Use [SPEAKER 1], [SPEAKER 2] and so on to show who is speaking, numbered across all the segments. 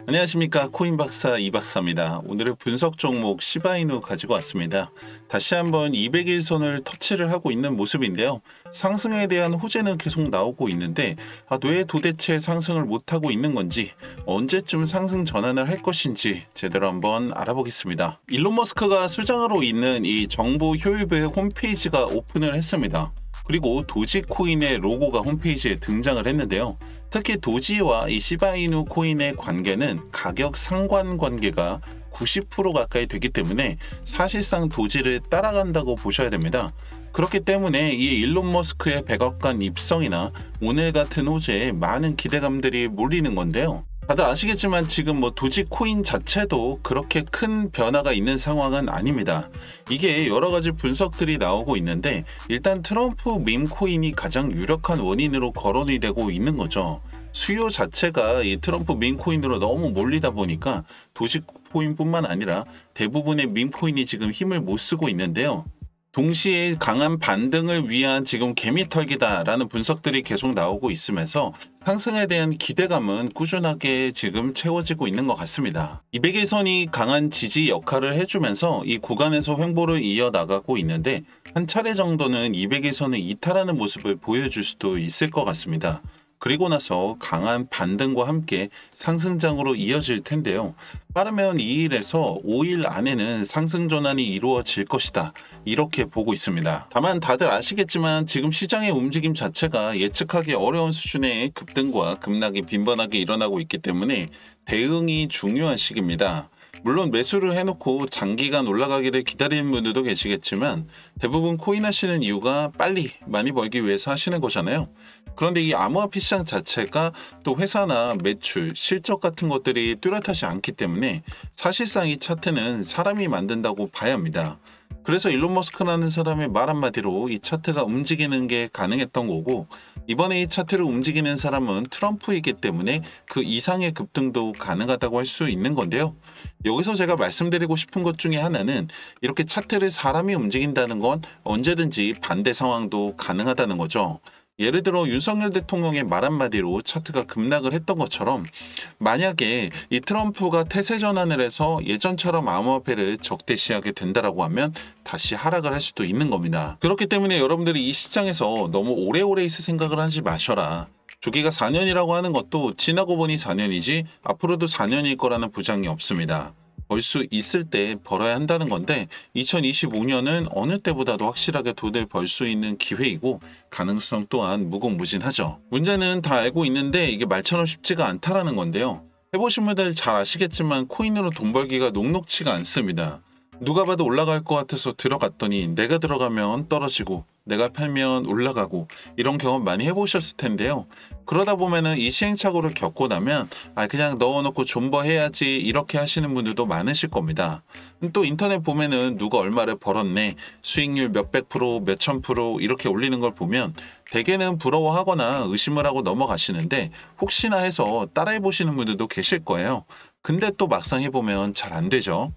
[SPEAKER 1] 안녕하십니까, 코인박사 이박사입니다. 오늘의 분석 종목 시바이누 가지고 왔습니다. 다시 한번 200일선을 터치를 하고 있는 모습인데요. 상승에 대한 호재는 계속 나오고 있는데 왜 도대체 상승을 못하고 있는 건지, 언제쯤 상승 전환을 할 것인지 제대로 한번 알아보겠습니다. 일론 머스크가 수장으로 있는 이 정부 효율부의 홈페이지가 오픈을 했습니다. 그리고 도지코인의 로고가 홈페이지에 등장을 했는데요. 특히 도지와 이 시바이누 코인의 관계는 가격 상관관계가 90% 가까이 되기 때문에 사실상 도지를 따라간다고 보셔야 됩니다. 그렇기 때문에 이 일론 머스크의 100억간 입성이나 오늘 같은 호재에 많은 기대감들이 몰리는 건데요. 다들 아시겠지만 지금 도지코인 자체도 그렇게 큰 변화가 있는 상황은 아닙니다. 이게 여러 가지 분석들이 나오고 있는데, 일단 트럼프 밈코인이 가장 유력한 원인으로 거론이 되고 있는 거죠. 수요 자체가 이 트럼프 밈코인으로 너무 몰리다 보니까 도지코인뿐만 아니라 대부분의 밈코인이 지금 힘을 못 쓰고 있는데요. 동시에 강한 반등을 위한 지금 개미털기다라는 분석들이 계속 나오고 있으면서 상승에 대한 기대감은 꾸준하게 지금 채워지고 있는 것 같습니다. 200일선이 강한 지지 역할을 해주면서 이 구간에서 횡보를 이어나가고 있는데, 한 차례 정도는 200일선을 이탈하는 모습을 보여줄 수도 있을 것 같습니다. 그리고 나서 강한 반등과 함께 상승장으로 이어질 텐데요. 빠르면 2일에서 5일 안에는 상승 전환이 이루어질 것이다, 이렇게 보고 있습니다. 다만 다들 아시겠지만 지금 시장의 움직임 자체가 예측하기 어려운 수준의 급등과 급락이 빈번하게 일어나고 있기 때문에 대응이 중요한 시기입니다. 물론 매수를 해놓고 장기간 올라가기를 기다리는 분들도 계시겠지만 대부분 코인 하시는 이유가 빨리 많이 벌기 위해서 하시는 거잖아요. 그런데 이 암호화폐 시장 자체가 또 회사나 매출, 실적 같은 것들이 뚜렷하지 않기 때문에 사실상 이 차트는 사람이 만든다고 봐야 합니다. 그래서 일론 머스크라는 사람의 말 한마디로 이 차트가 움직이는 게 가능했던 거고, 이번에 이 차트를 움직이는 사람은 트럼프이기 때문에 그 이상의 급등도 가능하다고 할 수 있는 건데요. 여기서 제가 말씀드리고 싶은 것 중에 하나는, 이렇게 차트를 사람이 움직인다는 건 언제든지 반대 상황도 가능하다는 거죠. 예를 들어 윤석열 대통령의 말 한마디로 차트가 급락을 했던 것처럼, 만약에 이 트럼프가 태세 전환을 해서 예전처럼 암호화폐를 적대시하게 된다라고 하면 다시 하락을 할 수도 있는 겁니다. 그렇기 때문에 여러분들이 이 시장에서 너무 오래오래 있을 생각을 하지 마셔라. 주기가 4년이라고 하는 것도 지나고 보니 4년이지 앞으로도 4년일 거라는 보장이 없습니다. 벌 수 있을 때 벌어야 한다는 건데, 2025년은 어느 때보다도 확실하게 돈을 벌 수 있는 기회이고 가능성 또한 무궁무진하죠. 문제는 다 알고 있는데 이게 말처럼 쉽지가 않다라는 건데요. 해보신 분들 잘 아시겠지만 코인으로 돈 벌기가 녹록치가 않습니다. 누가 봐도 올라갈 것 같아서 들어갔더니 내가 들어가면 떨어지고 내가 팔면 올라가고, 이런 경험 많이 해보셨을 텐데요. 그러다 보면은 이 시행착오를 겪고 나면 그냥 넣어놓고 존버해야지, 이렇게 하시는 분들도 많으실 겁니다. 또 인터넷 보면은 누가 얼마를 벌었네, 수익률 몇백 프로, 몇천 프로 이렇게 올리는 걸 보면 대개는 부러워하거나 의심을 하고 넘어가시는데, 혹시나 해서 따라해 보시는 분들도 계실 거예요. 근데 또 막상 해보면 잘 안 되죠.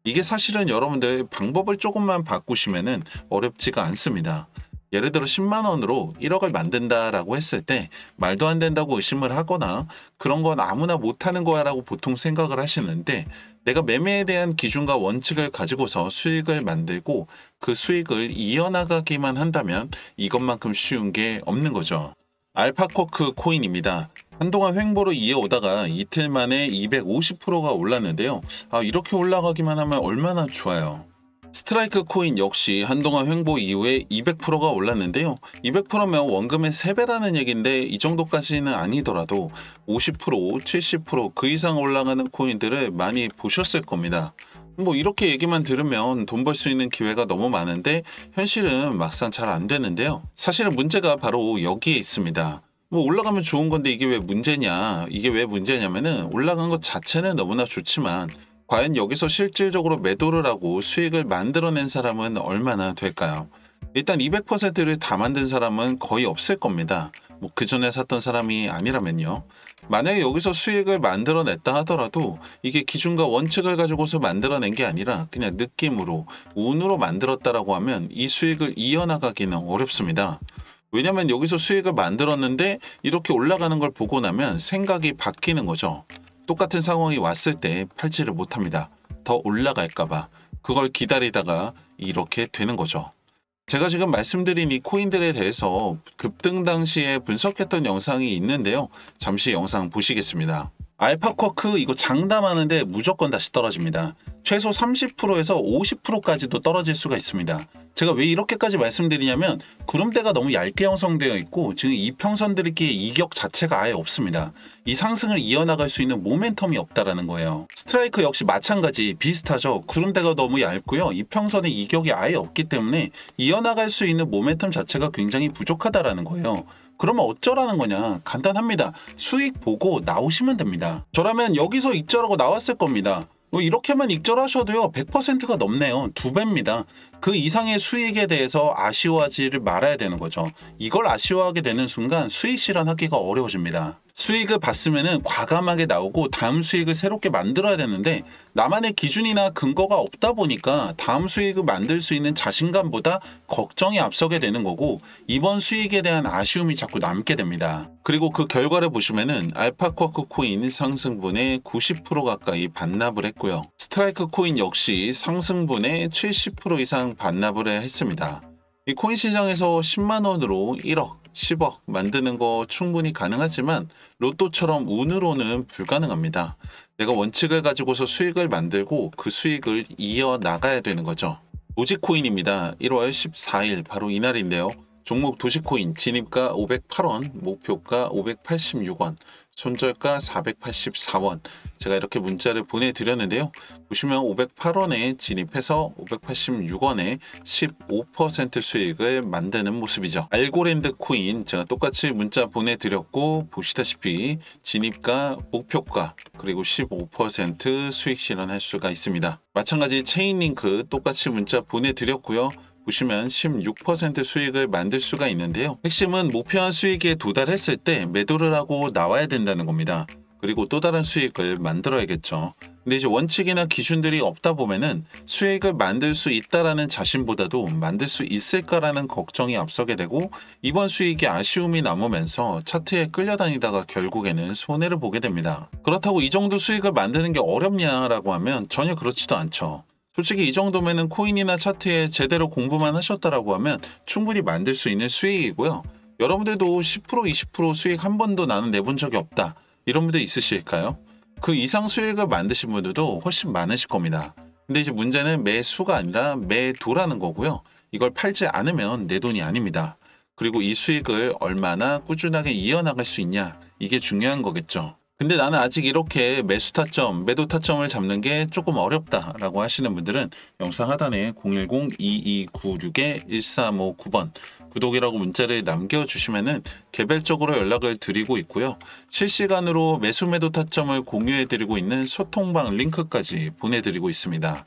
[SPEAKER 1] 이게 사실은 여러분들 방법을 조금만 바꾸시면은 어렵지가 않습니다. 예를 들어 10만 원으로 1억을 만든다라고 했을 때 말도 안 된다고 의심을 하거나 그런 건 아무나 못하는 거야 라고 보통 생각을 하시는데, 내가 매매에 대한 기준과 원칙을 가지고서 수익을 만들고 그 수익을 이어나가기만 한다면 이것만큼 쉬운 게 없는 거죠. 알파코크 코인입니다. 한동안 횡보로 이어오다가 이틀 만에 250%가 올랐는데요. 이렇게 올라가기만 하면 얼마나 좋아요. 스트라이크 코인 역시 한동안 횡보 이후에 200%가 올랐는데요. 200%면 원금의 3배라는 얘기인데 이 정도까지는 아니더라도 50%, 70% 그 이상 올라가는 코인들을 많이 보셨을 겁니다. 이렇게 얘기만 들으면 돈 벌 수 있는 기회가 너무 많은데 현실은 막상 잘 안 되는데요. 사실은 문제가 바로 여기에 있습니다. 올라가면 좋은 건데 이게 왜 문제냐? 이게 왜 문제냐면은, 올라간 것 자체는 너무나 좋지만 과연 여기서 실질적으로 매도를 하고 수익을 만들어낸 사람은 얼마나 될까요? 일단 200%를 다 만든 사람은 거의 없을 겁니다. 그 전에 샀던 사람이 아니라면요. 만약에 여기서 수익을 만들어냈다 하더라도 이게 기준과 원칙을 가지고서 만들어낸 게 아니라 그냥 느낌으로, 운으로 만들었다라고 하면 이 수익을 이어나가기는 어렵습니다. 왜냐면 여기서 수익을 만들었는데 이렇게 올라가는 걸 보고 나면 생각이 바뀌는 거죠. 똑같은 상황이 왔을 때 팔지를 못합니다. 더 올라갈까봐. 그걸 기다리다가 이렇게 되는 거죠. 제가 지금 말씀드린 이 코인들에 대해서 급등 당시에 분석했던 영상이 있는데요. 잠시 영상 보시겠습니다. 알파쿼크 이거 장담하는데 무조건 다시 떨어집니다. 최소 30%에서 50%까지도 떨어질 수가 있습니다. 제가 왜 이렇게까지 말씀드리냐면 구름대가 너무 얇게 형성되어 있고 지금 이평선들끼리의 이격 자체가 아예 없습니다. 이 상승을 이어나갈 수 있는 모멘텀이 없다라는 거예요. 스트라이크 역시 마찬가지 비슷하죠. 구름대가 너무 얇고요. 이평선의 이격이 아예 없기 때문에 이어나갈 수 있는 모멘텀 자체가 굉장히 부족하다라는 거예요. 그러면 어쩌라는 거냐? 간단합니다. 수익 보고 나오시면 됩니다. 저라면 여기서 익절하고 나왔을 겁니다. 이렇게만 익절하셔도요 100%가 넘네요. 2배입니다. 그 이상의 수익에 대해서 아쉬워하지를 말아야 되는 거죠. 이걸 아쉬워하게 되는 순간 수익 실현하기가 어려워집니다. 수익을 봤으면 과감하게 나오고 다음 수익을 새롭게 만들어야 되는데 나만의 기준이나 근거가 없다 보니까 다음 수익을 만들 수 있는 자신감보다 걱정이 앞서게 되는 거고 이번 수익에 대한 아쉬움이 자꾸 남게 됩니다. 그리고 그 결과를 보시면은 알파쿼크 코인 상승분의 90% 가까이 반납을 했고요. 스트라이크 코인 역시 상승분의 70% 이상 반납을 했습니다. 이 코인 시장에서 10만 원으로 1억, 10억 만드는 거 충분히 가능하지만 로또처럼 운으로는 불가능합니다. 내가 원칙을 가지고서 수익을 만들고 그 수익을 이어나가야 되는 거죠. 도지코인입니다. 1월 14일 바로 이날인데요. 종목 도지코인 진입가 508원, 목표가 586원, 손절가 484원. 제가 이렇게 문자를 보내드렸는데요. 보시면 508원에 진입해서 586원에 15% 수익을 만드는 모습이죠. 알고랜드 코인 제가 똑같이 문자 보내드렸고 보시다시피 진입가, 목표가 그리고 15% 수익 실현할 수가 있습니다. 마찬가지 체인링크 똑같이 문자 보내드렸고요. 보시면 16% 수익을 만들 수가 있는데요. 핵심은 목표한 수익에 도달했을 때 매도를 하고 나와야 된다는 겁니다. 그리고 또 다른 수익을 만들어야겠죠. 근데 이제 원칙이나 기준들이 없다 보면은 수익을 만들 수 있다라는 자신보다도 만들 수 있을까라는 걱정이 앞서게 되고 이번 수익이 아쉬움이 남으면서 차트에 끌려다니다가 결국에는 손해를 보게 됩니다. 그렇다고 이 정도 수익을 만드는 게 어렵냐라고 하면 전혀 그렇지도 않죠. 솔직히 이 정도면은 코인이나 차트에 제대로 공부만 하셨다라고 하면 충분히 만들 수 있는 수익이고요. 여러분들도 10% 20% 수익 한 번도 나는 내본 적이 없다. 이런 분들 있으실까요? 그 이상 수익을 만드신 분들도 훨씬 많으실 겁니다. 근데 이제 문제는 매수가 아니라 매도라는 거고요. 이걸 팔지 않으면 내 돈이 아닙니다. 그리고 이 수익을 얼마나 꾸준하게 이어나갈 수 있냐 이게 중요한 거겠죠. 근데 나는 아직 이렇게 매수 타점, 매도 타점을 잡는 게 조금 어렵다라고 하시는 분들은 영상 하단에 010-2296-1359번 구독이라고 문자를 남겨주시면은 개별적으로 연락을 드리고 있고요. 실시간으로 매수 매도 타점을 공유해드리고 있는 소통방 링크까지 보내드리고 있습니다.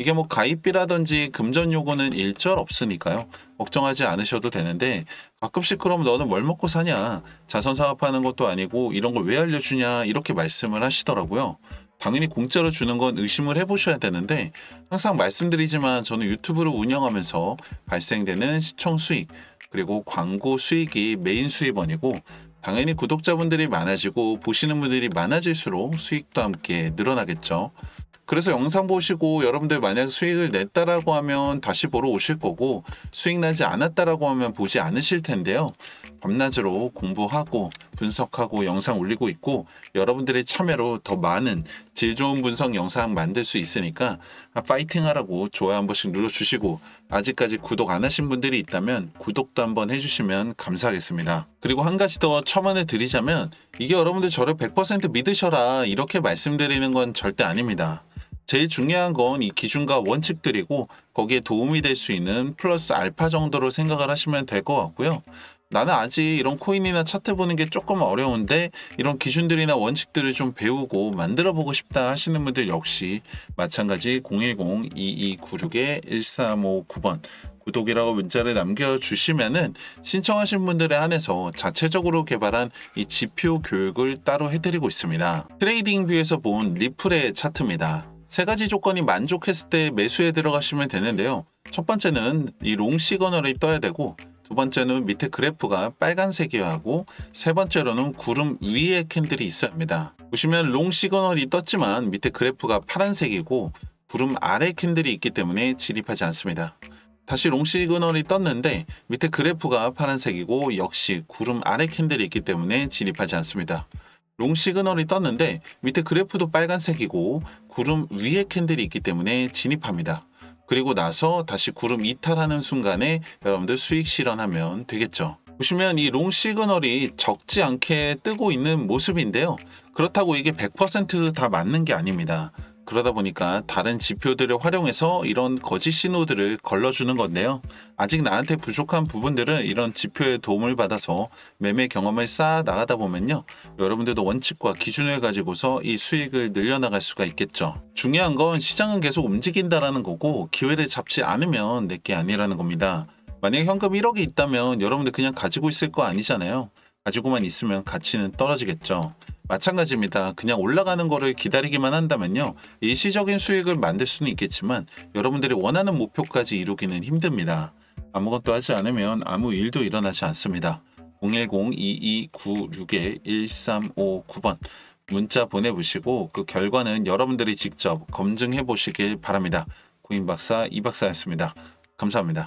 [SPEAKER 1] 이게 뭐 가입비라든지 금전 요구는 일절 없으니까요. 걱정하지 않으셔도 되는데 가끔씩 그럼 너는 뭘 먹고 사냐? 자선 사업하는 것도 아니고 이런 걸 왜 알려주냐? 이렇게 말씀을 하시더라고요. 당연히 공짜로 주는 건 의심을 해보셔야 되는데 항상 말씀드리지만 저는 유튜브를 운영하면서 발생되는 시청 수익 그리고 광고 수익이 메인 수입원이고 당연히 구독자분들이 많아지고 보시는 분들이 많아질수록 수익도 함께 늘어나겠죠. 그래서 영상 보시고 여러분들 만약 수익을 냈다라고 하면 다시 보러 오실 거고 수익 나지 않았다라고 하면 보지 않으실 텐데요. 밤낮으로 공부하고 분석하고 영상 올리고 있고 여러분들의 참여로 더 많은 질 좋은 분석 영상 만들 수 있으니까 파이팅 하라고 좋아요 한 번씩 눌러주시고 아직까지 구독 안 하신 분들이 있다면 구독도 한번 해주시면 감사하겠습니다. 그리고 한 가지 더 첨언을 드리자면 이게 여러분들 저를 100% 믿으셔라 이렇게 말씀드리는 건 절대 아닙니다. 제일 중요한 건 이 기준과 원칙들이고 거기에 도움이 될 수 있는 플러스 알파 정도로 생각을 하시면 될 것 같고요. 나는 아직 이런 코인이나 차트 보는 게 조금 어려운데 이런 기준들이나 원칙들을 좀 배우고 만들어 보고 싶다 하시는 분들 역시 마찬가지 010-2296-1359번 구독이라고 문자를 남겨주시면은 신청하신 분들에 한해서 자체적으로 개발한 이 지표 교육을 따로 해드리고 있습니다. 트레이딩 뷰에서 본 리플의 차트입니다. 세 가지 조건이 만족했을 때 매수에 들어가시면 되는데요. 첫 번째는 이 롱 시그널이 떠야 되고 두 번째는 밑에 그래프가 빨간색이어야 하고, 세 번째로는 구름 위에 캔들이 있어야 합니다. 보시면 롱 시그널이 떴지만 밑에 그래프가 파란색이고 구름 아래 캔들이 있기 때문에 진입하지 않습니다. 다시 롱 시그널이 떴는데 밑에 그래프가 파란색이고 역시 구름 아래 캔들이 있기 때문에 진입하지 않습니다. 롱 시그널이 떴는데 밑에 그래프도 빨간색이고 구름 위에 캔들이 있기 때문에 진입합니다. 그리고 나서 다시 구름 이탈하는 순간에 여러분들 수익 실현하면 되겠죠. 보시면 이 롱 시그널이 적지 않게 뜨고 있는 모습인데요. 그렇다고 이게 100% 맞는 게 아닙니다. 그러다 보니까 다른 지표들을 활용해서 이런 거짓 신호들을 걸러주는 건데요. 아직 나한테 부족한 부분들은 이런 지표의 도움을 받아서 매매 경험을 쌓아 나가다 보면요. 여러분들도 원칙과 기준을 가지고서 이 수익을 늘려나갈 수가 있겠죠. 중요한 건 시장은 계속 움직인다라는 거고 기회를 잡지 않으면 내게 아니라는 겁니다. 만약에 현금 1억이 있다면 여러분들 그냥 가지고 있을 거 아니잖아요. 가지고만 있으면 가치는 떨어지겠죠. 마찬가지입니다. 그냥 올라가는 거를 기다리기만 한다면요. 일시적인 수익을 만들 수는 있겠지만 여러분들이 원하는 목표까지 이루기는 힘듭니다. 아무것도 하지 않으면 아무 일도 일어나지 않습니다. 010-2296-1359번 문자 보내보시고 그 결과는 여러분들이 직접 검증해 보시길 바랍니다. 고인박사 이박사였습니다. 감사합니다.